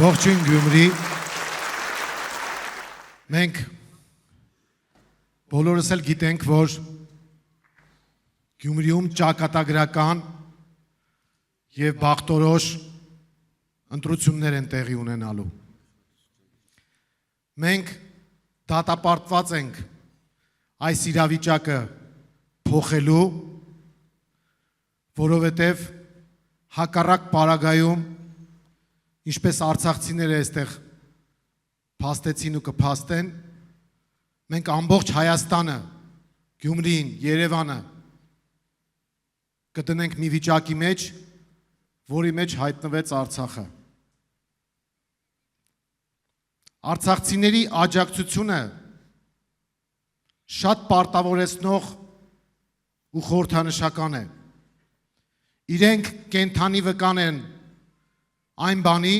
Ողջույն Գյումրի, մենք բոլորս էլ գիտենք, որ Գյումրիում ճակատագրական և բախտորոշ ընտրություններ են տեղի ունենալու։ Մենք դատապարտված ենք այս իրավիճակը փոխելու, որովհետև հակառակ պարագայում ինչպես արցախցիները այստեղ փաստեցին ու կփաստեն, մենք ամբողջ Հայաստանը, Գյումրին, Երևանը կդնենք մի վիճակի մեջ, որի մեջ հայտնվեց Արցախը։ Արցախցիների աջակցությունը շատ պարտավորեցնող ու խորհրդանշական է։ Իրենք կենդանի վկան են այն բանի,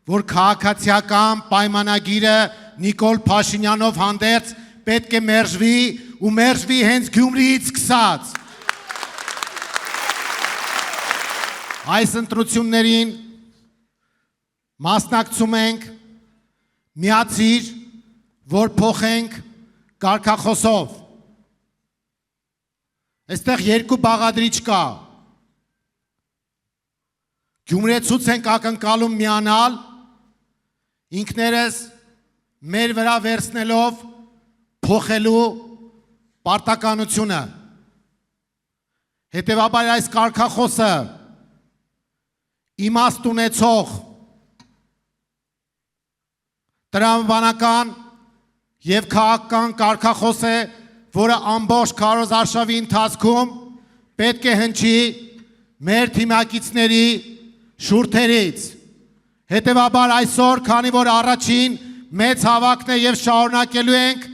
որ քաղաքացիական պայմանագիրը Նիկոլ Փաշինյանով հանդերձ պետք է մերժվի ու մերժվի հենց Գյումրիից սկսած։ Այս ընտրություններին մասնակցում ենք, միացիր, որ փոխենք կարգախոսով։ Այստեղ երկու բաղադրիչ կա։ Գյումրեցուց ենք ակնկալում միանալ, ինքներս մեր վրա վերցնելով փոխելու պարտականությունը։ Հետևաբար այս կարգախոսը իմաստ ունեցող տրամաբանական և քաղաքական կարգախոս է, որը ամբողջ քարոզարշավի ընթացքում պետք է հնչի մեր թիմակիցների շուրթերից։ Հետևաբար այսօր, քանի որ առաջին մեծ հավաքն է և շարունակելու ենք,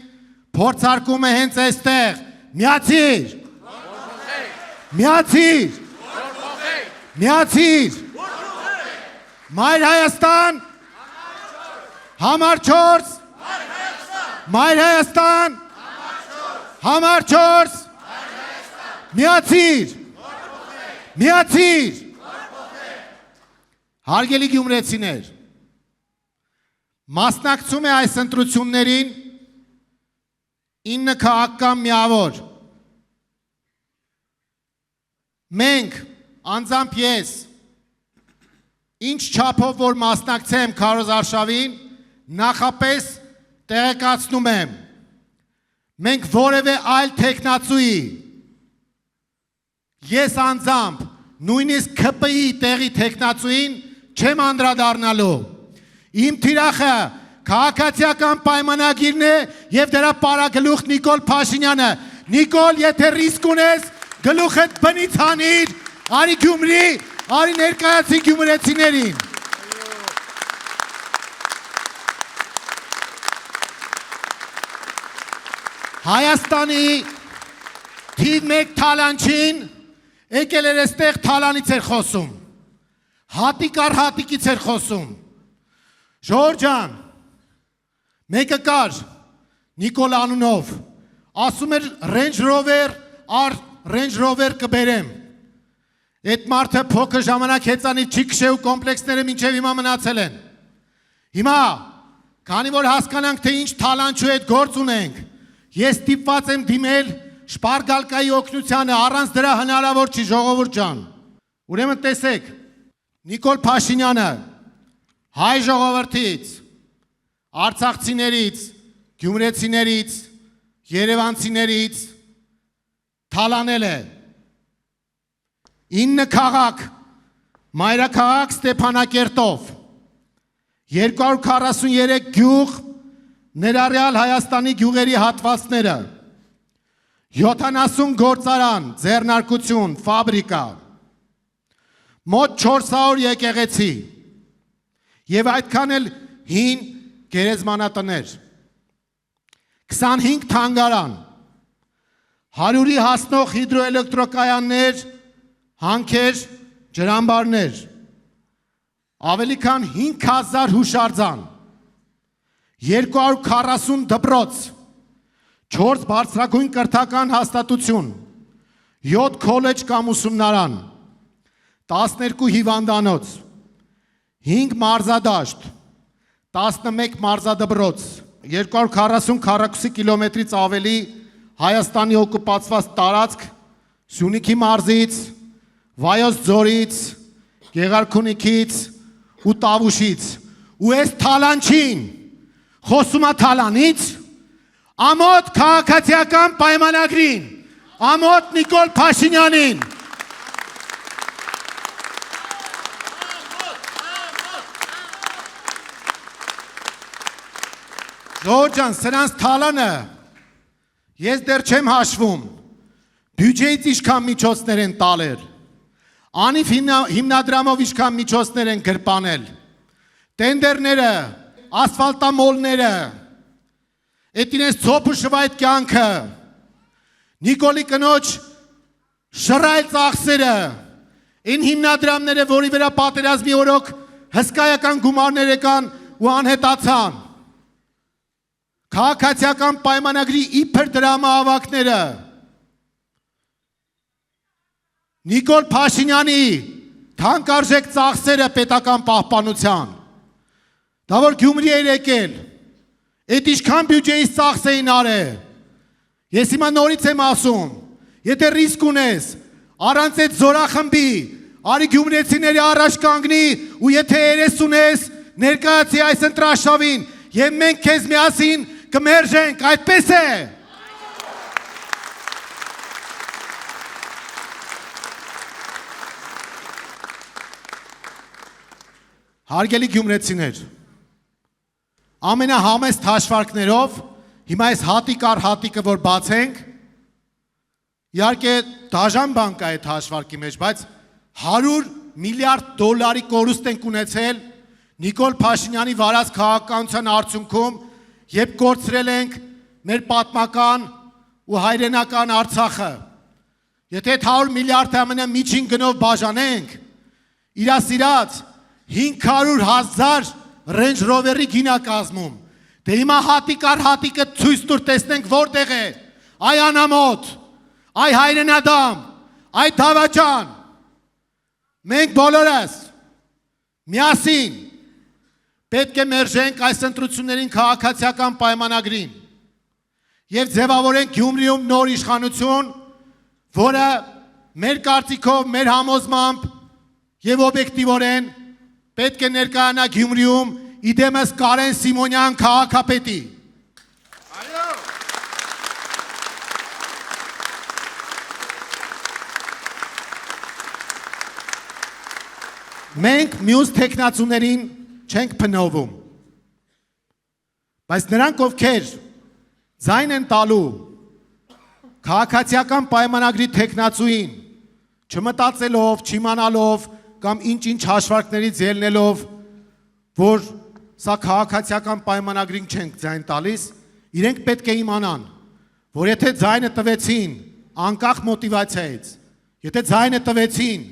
փորձարկում է հենց այստեղ, միացիր, միացիր, միացիր, Մայր Հայաստան, համար 4, Մայր Հայաստան, համար 4, միացիր, միացիր, Հարգելի գյումրեցիներ, մասնակցում է այս ընտրություններին 9 քաղաքական միավոր։ Մենք, անձամբ ես, ինչ չափով որ մասնակցեմ քարոզարշավին, նախապես տեղեկացնում եմ, մենք որևէ այլ թեկնածուի, ես անձամբ, նույնիսկ ՔՊ-ի տեղի թեկնածուին չեմ անդրադառնալու։ Իմ թիրախը քաղաքացիական պայմանագիրն է և դրա պարագլուխ Նիկոլ Փաշինյանը։ Նիկոլ, եթե ռիսկ ունես, գլուխդ բնից հանիր, արի Գյումրի, արի ներկայացի գյումրեցիներին։ Հայաստանի թիվ 1 թալանչին եկել էր այստեղ թալանից էր խոսում, հատիկ առ հատիկից էր խոսում։ Ժողովուրդ ջան, մեկը կար Նիկոլ անունով, ասում էր Range Rover առ Range Rover կբերեմ։ Այդ մարդը փոքր ժամանակ հեծանիվ չի քշել ու կոմպլեքսները մինչև հիմա մնացել են։ Հիմա, քանի որ հասկանանք, թե ինչ թալանչու հետ գործ ունենք, ես ստիպված եմ դիմել Շպարգալկայի օգնությանը, առանց դրա հնարավոր չի, ժողովուրդ ջան։ Ուրեմն տեսեք, Նիկոլ Փաշինյանը հայ ժողովրդից, արցախցիներից, գյումրեցիներից, երևանցիներից թալանել է 9 քաղաք, մայրաքաղաք Ստեփանակերտով, 243 գյուղ, ներառյալ Հայաստանի գյուղերի հատվածները, 70 գործարան, ձեռնարկություն, ֆաբրիկա, մոտ 400 եկեղեցի և այդքան էլ հին գերեզմանատներ, 25 թանգարան, 100-ի հասնող հիդրոէլեկտրոկայաններ, հանքեր, ջրամբարներ, ավելի քան 5000 հուշարձան, 240 դպրոց, 4 բարձրագույն կրթական հաստատություն, 7 քոլեջ կամ ուսումնարան, 12 հիվանդանոց, 5 մարզադաշտ, 11 մարզադպրոց, 240 քառակուսի կիլոմետրից ավելի Հայաստանի օկուպացված տարածք Սյունիքի մարզից, Վայոց ձորից, Գեղարքունիքից ու Տավուշից ու այս Թալանչին խոսում է Թալանից, ամոթ քաղաքացիական պայմանագրին, ամոթ Նիկոլ Փաշինյանին։ Ժողովուրդ ջան, սրանց Թալանը ես դեռ չեմ հաշվում, բյուջեից ինչքան միջոցներ են տալեր, անիվ հիմնադրամով ինչքան միջոցներ են գրպանել, տենդերները, ասֆալտամոլները, էդ իրենց ծոփ ու շվայտ կյանքը, Նիկոլի կնոջ շռայլ ծախսերը, այն հիմնադրամները, որի վրա պատերազմի օրոք հսկայական գումարներ եկան ու անհետացան, քաղաքացիական պայմանագրի իբր դրամահավաքները, Նիկոլ Փաշինյանի թանկարժեք ծախսերը պետական պահպանության, դա որ Գյումրի էր եկել, այդ ինչքան բյուջեից ծախս էին արել, ես հիմա նորից եմ ասում, եթե ռիսկ ունես, առանց այդ զորախմբի, արի գյումրեցիների առաջ կանգնի ու եթե երես ունես, ներկայացի այս ընտրաշավին և մենք քեզ միասին կմերժենք, այդպես է։ Հարգելի գյումրեցիներ, ամենահամեստ հաշվարկներով, հիմա այս հատիկ առ հատիկը, որ բացենք, իհարկե դաժան բան կա այդ հաշվարկի մեջ, բայց 100 միլիարդ դոլարի կորուստ ենք ունեցել Նիկոլ Փաշինյանի վարած քաղաքականության արդյունքում, երբ կորցրել ենք մեր պատմական ու հայրենական Արցախը։ Եթե 100 միլիարդ ամենը միջին գնով բաժանենք, իրասիրած 500,000 Range Rover-ի գինա կազմում։ Դե հիմա հատիկ առ հատիկը ցույց տուր տեսնենք որտեղ է։ Այ անամոթ, այ հայրենադամ, այ Դավաճան։ Մենք բոլորս միասին պետք է մերժենք այս ընտրություններին քաղաքացիական պայմանագրին և ձևավորենք Գյումրիում նոր իշխանություն, որը մեր կարծիքով, մեր համոզմամբ և օբյեկտիվորեն պետք է ներկայանա Գյումրիում իդեմս Կարեն Սիմոնյան քաղաքապետի։ Մենք մյուս թեկնածուներին չենք փնովում, բայց նրանք ովքեր ձայն են տալու քաղաքացիական պայմանագրի թեկնածուին, չմտածելով, չիմանալով կամ ինչ-ինչ հաշվարկներից ելնելով, որ սա քաղաքացիական պայմանագրին չենք ձայն տալիս, իրենք պետք է իմանան, որ եթե ձայնը տվեցին անկախ մոտիվացիայից, եթե ձայնը տվեցին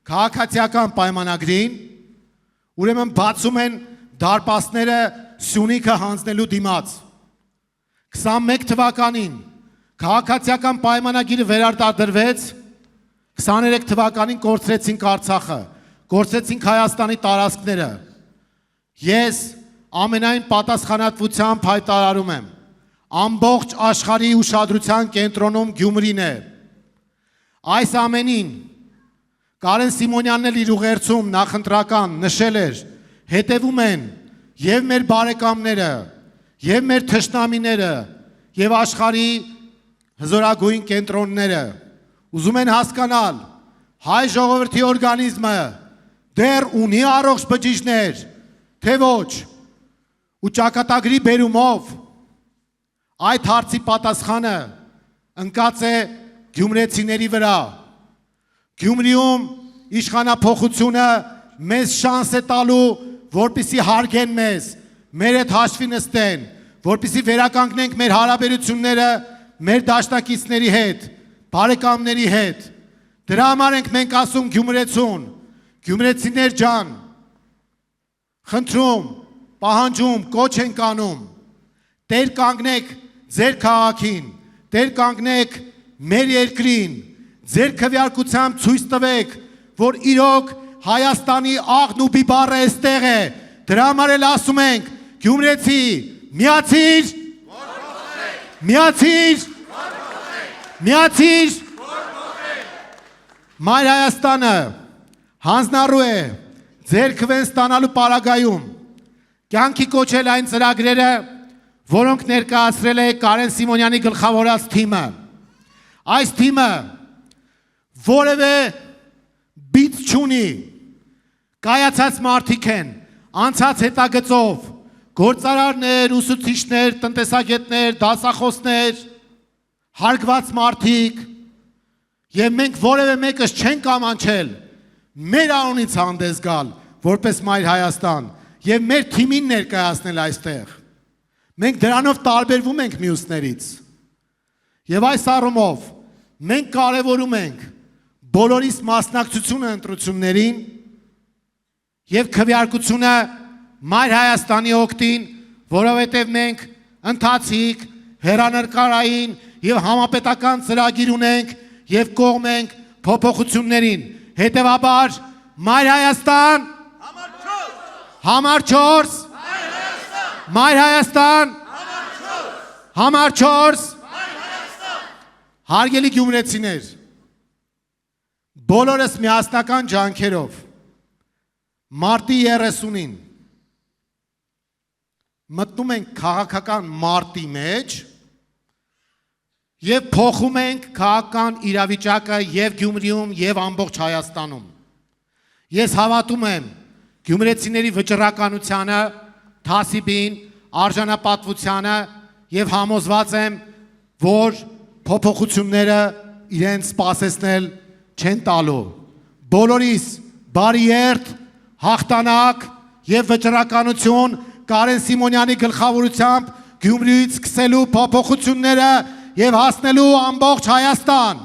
քաղաքացիական պայմանագրին, ուրեմն բացում են դարպասները Սյունիքը հանձնելու դիմաց։ 21 թվականին քաղաքացիական պայմանագիրը վերարտադրվեց, 23 թվականին կորցրեցինք Արցախը, կորցրեցինք Հայաստանի տարածքները։ Ես ամենայն պատասխանատվությամբ հայտարարում եմ, ամբողջ աշխարհի ուշադրության կենտրոնում Գյումրին է։ Այս ամենին Կարեն Սիմոնյանն էլ իր ուղերձում նախընտրական նշել էր, հետևում են և մեր բարեկամները, և մեր թշնամիները, և աշխարհի հզորագույն կենտրոնները, ուզում են հասկանալ, հայ ժողովրդի օրգանիզմը դեռ ունի առողջ բջիջներ, թե ոչ, ու ճակատագրի բերումով այդ հարցի պատասխանը ընկած է գյումրեցիների վրա։ Գյումրիում իշխանափոխությունը մեզ շանս է տալու, որպեսզի հարգեն մեզ, մեր հետ հաշվի նստեն, որպեսզի վերականգնենք մեր հարաբերությունները մեր դաշնակիցների հետ, բարեկամների հետ։ Դրա համար ենք մենք ասում գյումրեցուն, գյումրեցիներ ջան, խնդրում, պահանջում, կոչ ենք անում, տեր կանգնեք ձեր քաղաքին, տեր կանգնեք մեր երկրին, ձեր քվեարկությամբ ցույց տվեք, որ իրոք Հայաստանի աղն ու բիբարը էստեղ է, դրա համար էլ ասում ենք, գյումրեցի, միացիր, միացիր, միացիր, Մայր Հայաստանը հանձնառու է ձեր քվեն ստանալու պարագայում, կյանքի կոչել այն ծրագրերը, որոնք ներկայացրել է Կարեն Սիմոնյանի գլխավորած թիմը, այս թիմը որևէ բիծ չունի, կայացած մարդիկ են, անցած հետագծով, գործարարներ, ուսուցիչներ, տնտեսագետներ, դասախոսներ, հարգված մարդիկ, և մենք որևէ մեկս չենք ամանչել մեր անունից հանդես գալ, որպես Մայր Հայաստան, և մեր թիմին ներկայացնել այստեղ։ Մենք դրանով տարբերվում ենք մյուսներից։ Եվ այս առումով մենք կարևորում ենք բոլորիս մասնակցությունը ընտրություններին և քվեարկությունը Մայր Հայաստանի օգտին, որովհետև մենք ընթացիկ, հեռանկարային և համապետական ծրագիր ունենք և կողմ ենք փոփոխություններին, հետևաբար Մայր Հայաստան, համար 4, Մայր Հայաստան, համար 4, հարգելի գյումրեցիներ, բոլորս միասնական ջանքերով, մարտի 30-ին մտնում ենք քաղաքական մարտի մեջ և փոխում ենք քաղաքական իրավիճակը և Գյումրիում և ամբողջ Հայաստանում։ Ես հավատում եմ գյումրեցիների վճռականությանը, թասիբին, արժանապատվությանը և համոզված եմ, որ փոփոխությունները իրենց սպասեցնել չեն տալու։ Բոլորիս բարի երդ, հաղթանակ և վճռականություն Կարեն Սիմոնյանի գլխավորությամբ Գյումրիից սկսելու փոփոխությունները և հասնելու ամբողջ Հայաստան։